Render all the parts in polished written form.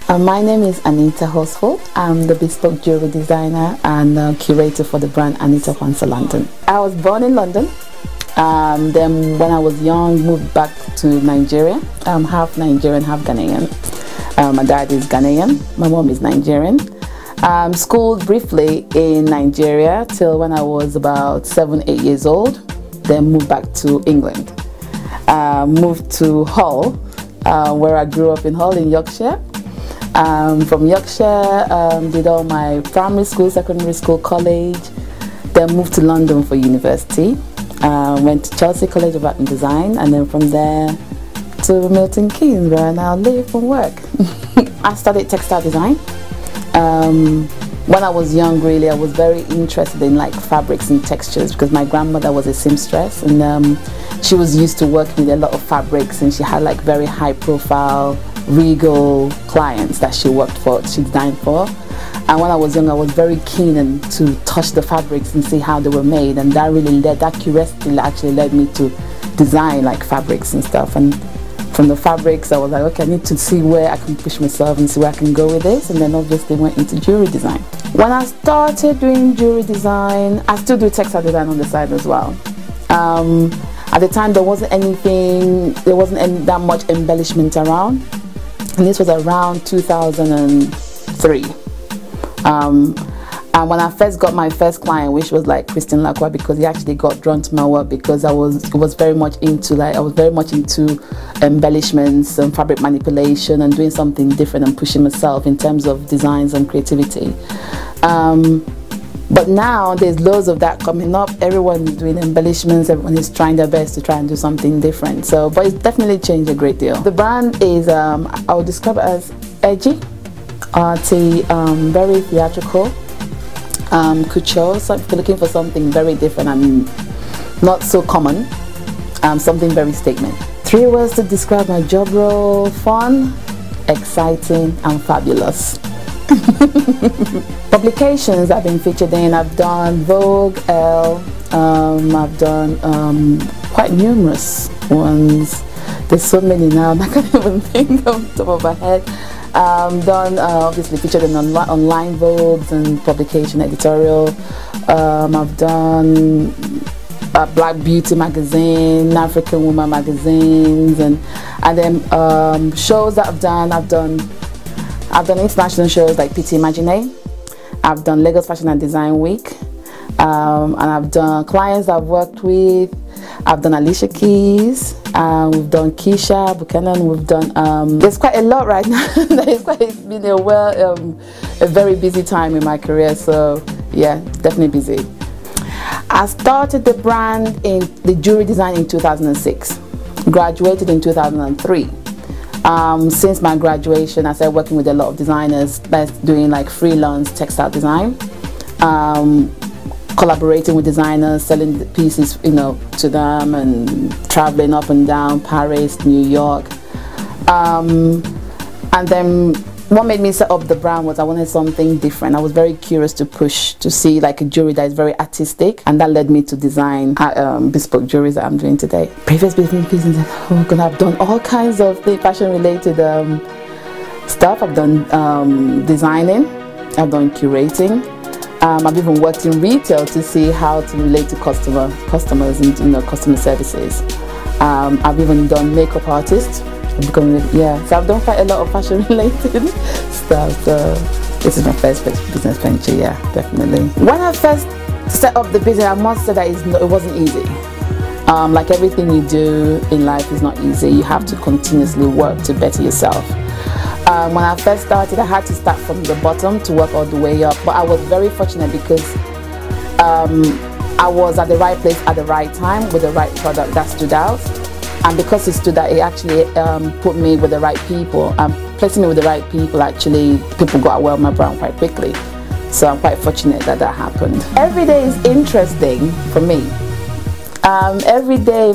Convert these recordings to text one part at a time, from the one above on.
My name is Anita Quansah. I'm the bespoke jewelry designer and curator for the brand Anita Quansah London. I was born in London. Then when I was young, moved back to Nigeria. I'm half Nigerian, half Ghanaian. My dad is Ghanaian, my mom is Nigerian. Schooled briefly in Nigeria till when I was about 7-8 years old. Then moved back to England. Moved to Hull, where I grew up in Hull in Yorkshire. From Yorkshire, did all my primary school, secondary school, college. Then moved to London for university. Went to Chelsea College of Art and Design, and then from there to Milton Keynes, where I now live and work. I studied textile design. When I was young, really, I was very interested in like fabrics and textures because my grandmother was a seamstress, and she was used to working with a lot of fabrics, and she had like very high profile, regal clients that she worked for, she designed for. And when I was young, I was very keen to touch the fabrics and see how they were made, and that curiosity actually led me to design like fabrics and stuff. And from the fabrics, I was like, okay, I need to see where I can push myself and see where I can go with this, and then obviously went into jewelry design. When I started doing jewelry design, I still do textile design on the side as well. At the time, there wasn't that much embellishment around, and this was around 2003. And when I first got my first client, which was like Christian Lacroix, because he actually got drawn to my work because I was very much into embellishments and fabric manipulation and doing something different and pushing myself in terms of designs and creativity. But now there's loads of that coming up. Everyone is doing embellishments, everyone is trying their best to try and do something different. So, but it's definitely changed a great deal. The brand is, I would describe it as edgy, arty, very theatrical, couture. So if you're looking for something very different and not so common, something very statement. 3 words to describe my job role: fun, exciting, and fabulous. Publications I've been featured in, I've done Vogue, Elle, I've done quite numerous ones. There's so many now that I can't even think off the top of my head. Done obviously featured in online Vogues and publication editorial. I've done Black Beauty magazine, African Woman magazines, and then shows that I've done international shows like PT Imagine. I've done Lagos Fashion and Design Week, and I've done clients I've worked with. I've done Alicia Keys, we've done Keisha Buchanan, we've done, there's quite a lot right now. It's been a very busy time in my career, so yeah, definitely busy. I started the brand in the jewelry design in 2006, graduated in 2003. Since my graduation, I started working with a lot of designers that's doing like freelance textile design, collaborating with designers, selling the pieces, to them, and traveling up and down Paris, New York. And then what made me set up the brand was I wanted something different. I was very curious to push to see like a jewelry that is very artistic, and that led me to design bespoke jewelry that I'm doing today. Previous business, I've done all kinds of fashion related stuff. I've done designing, I've done curating. I've even worked in retail to see how to relate to customers and customer services. I've even done makeup artist. So I've done quite a lot of fashion related stuff. So this is my first business venture, yeah, definitely. When I first set up the business, I must say that it wasn't easy. Like everything you do in life is not easy. You have to continuously work to better yourself. When I first started, I had to start from the bottom to work all the way up, but I was very fortunate because I was at the right place at the right time with the right product that stood out. And because it stood out, it actually put me with the right people. Placing me with the right people, actually, people got aware of my brand quite quickly. So I'm quite fortunate that that happened. Every day is interesting for me. Every day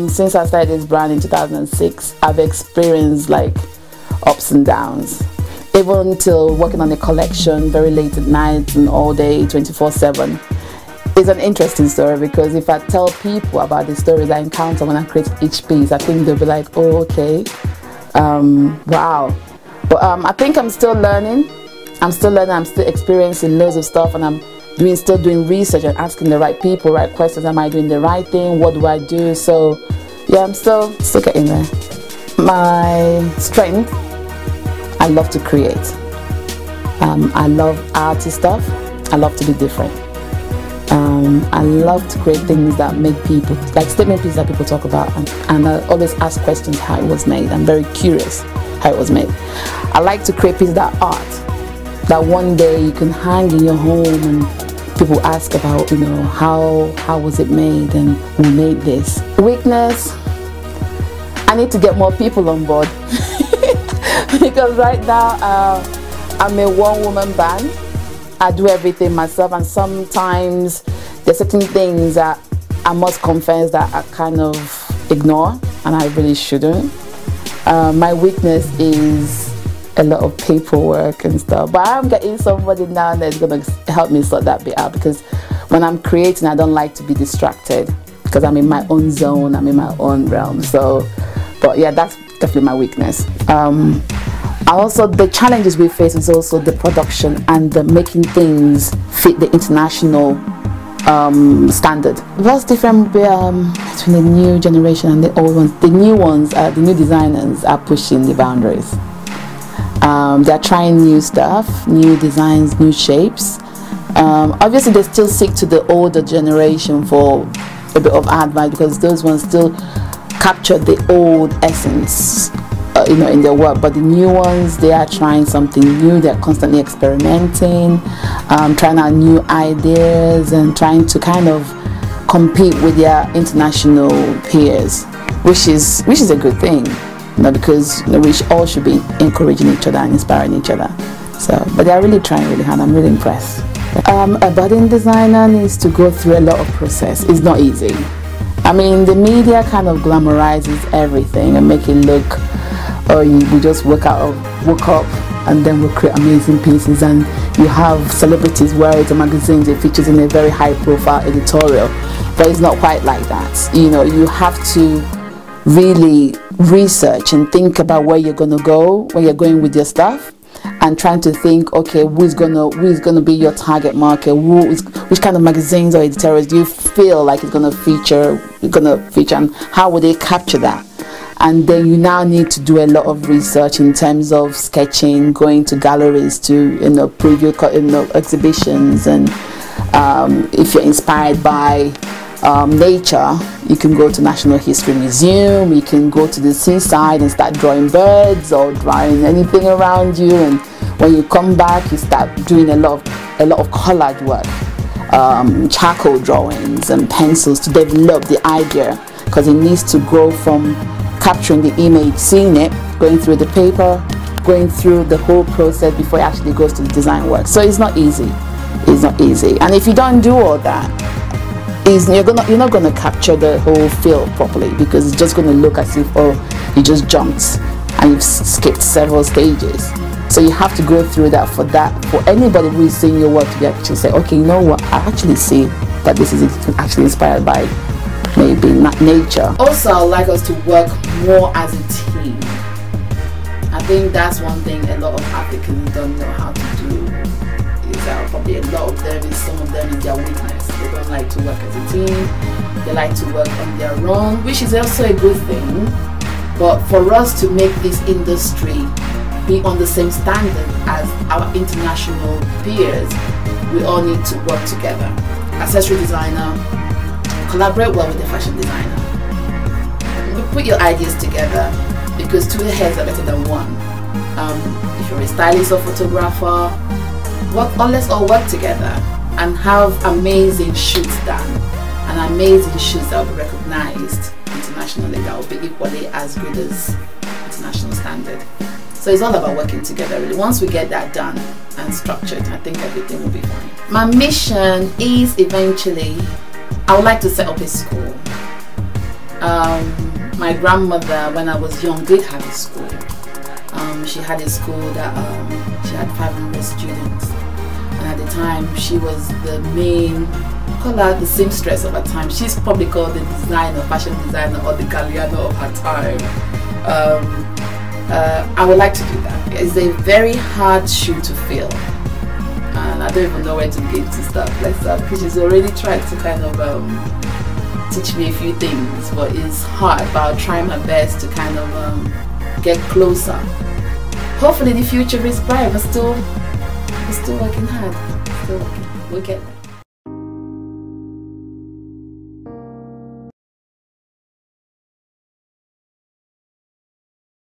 since I started this brand in 2006, I've experienced like ups and downs. Even till working on a collection very late at night and all day, 24/7. It's an interesting story because if I tell people about the stories I encounter when I create each piece, I think they'll be like, oh, okay, wow. But I think I'm still learning. I'm still experiencing loads of stuff, and I'm still doing research and asking the right people, right questions. Am I doing the right thing? What do I do? So yeah, I'm still getting there. My strength, I love to create. I love arty stuff. I love to be different. I love to create things that make people, like statement pieces that people talk about, and I always ask questions how it was made. I'm very curious how it was made. I like to create pieces that are art, that one day you can hang in your home and people ask about, you know, how was it made and who made this. Weakness, I need to get more people on board because right now I'm a one-woman band. I do everything myself, and sometimes there's certain things that I must confess that I kind of ignore, and I really shouldn't. My weakness is a lot of paperwork and stuff, but I'm getting somebody now that's going to help me sort that bit out, because when I'm creating, I don't like to be distracted because I'm in my own zone, I'm in my own realm. So, but yeah, that's definitely my weakness. Also, the challenges we face is also the production and the making things fit the international standard. What's different between the new generation and the old ones? The new ones, the new designers are pushing the boundaries. They're trying new stuff, new designs, new shapes. Obviously, they still stick to the older generation for a bit of advice, because those ones still capture the old essence, you know, in their work. But the new ones, they are trying something new. They're constantly experimenting, trying out new ideas, and trying to kind of compete with their international peers, which is a good thing, you know, because, you know, we all should be encouraging each other and inspiring each other. So, but they're really trying really hard. I'm really impressed. A budding designer needs to go through a lot of process. It's not easy. I mean, the media kind of glamorizes everything and make it look, oh, we just woke up and then we'll create amazing pieces, and you have celebrities wear it in magazines, it features in a very high profile editorial. But it's not quite like that. You know, you have to really research and think about where you're going to go, where you're going with your stuff, and trying to think, okay, who's gonna be your target market? Which kind of magazines or editorials do you feel like it's gonna feature, and how will they capture that? And then you now need to do a lot of research in terms of sketching, going to galleries to, you know, preview, you know, exhibitions, and if you're inspired by nature, you can go to National History Museum, you can go to the seaside and start drawing birds or drawing anything around you, and when you come back you start doing a lot of colored work, charcoal drawings and pencils to develop the idea, because it needs to grow from capturing the image, seeing it, going through the paper, going through the whole process before it actually goes to the design work. So it's not easy. It's not easy. And if you don't do all that, you're not going to capture the whole feel properly, because it's just going to look as if, oh, you just jumped and you've skipped several stages. So you have to go through that for anybody who is seeing your work to be actually say, okay, you know what, I actually see that this is actually inspired by maybe nature. Also, I'd like us to work more as a team. I think that's one thing a lot of Africans don't know how to do. Is that probably a lot of them, some of them is their weakness. They don't like to work as a team. They like to work on their own, which is also a good thing. But for us to make this industry be on the same standard as our international peers, we all need to work together. Accessory designer, collaborate well with the fashion designer. Put your ideas together, because two heads are better than one. If you're a stylist or photographer, let's all work together and have amazing shoots done, and amazing shoots that will be recognized internationally, that will be equally as good as international standard. So it's all about working together, really. Once we get that done and structured, I think everything will be fine. My mission is eventually, I would like to set up a school. My grandmother, when I was young, did have a school. She had a school that she had 500 students, and at the time she was the main, call her the seamstress of her time. She's probably called the designer, fashion designer, or the Galliano of her time. I would like to do that. It's a very hard shoe to fill, and I don't even know where to begin to start. Because she's already tried to kind of teach me a few things, but it's hard. But I'll try my best to kind of get closer. Hopefully the future is bright. We're still working hard. We'll get there.